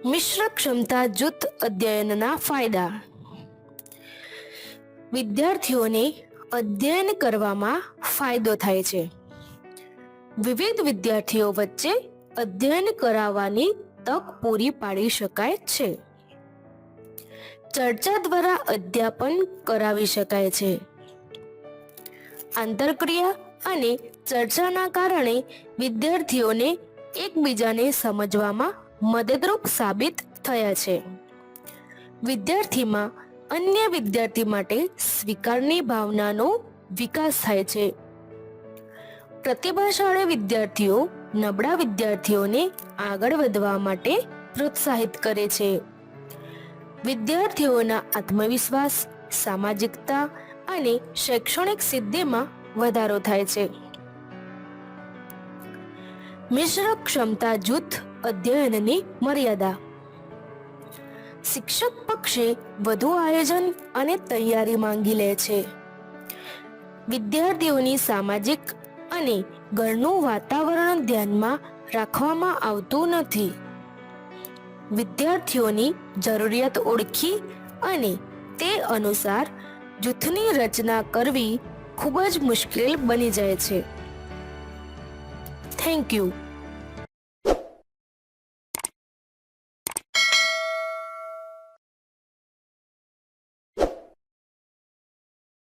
મિશ્ર ક્ષમતા જૂથ અધ્યયનના ફાયદા. વિદ્યાર્થીઓને અધ્યયન કરવામાં ફાયદો થાય છે. વિવિધ વિદ્યાર્થીઓ વચ્ચે અધ્યયન કરાવવાની તક પૂરી પાડી શકાય છે. ચર્ચા દ્વારા અધ્યાપન કરાવી શકાય છે. આંતરક્રિયા અને ચર્ચાના કારણે વિદ્યાર્થીઓને એકબીજાને સમજવામાં મદદરૂપ સાબિત થયા છે. વિદ્યાર્થીમાં અન્ય વિદ્યાર્થી માટે સ્વીકારની ભાવનાનો વિકાસ થાય છે. પ્રતિભાશાળી વિદ્યાર્થીઓ નબળા વિદ્યાર્થીઓને આગળ વધવા માટે પ્રોત્સાહિત કરે છે. વિદ્યાર્થીઓના આત્મવિશ્વાસ, સામાજિકતા અને શૈક્ષણિક સિદ્ધિમાં વધારો થાય છે. મિશ્ર ક્ષમતા જૂથ અધ્યયનની મર્યાદા. શિક્ષક પક્ષે વધુ આયોજન અને તૈયારી માંગી લે છે. વિદ્યાર્થીઓની સામાજિક અને ઘરનું વાતાવરણ ધ્યાનમાં રાખવામાં આવતું નથી. વિદ્યાર્થીઓની જરૂરિયાત ઓળખી અને તે અનુસાર જૂથની રચના કરવી ખૂબ જ મુશ્કેલ બની જાય છે. Thank you.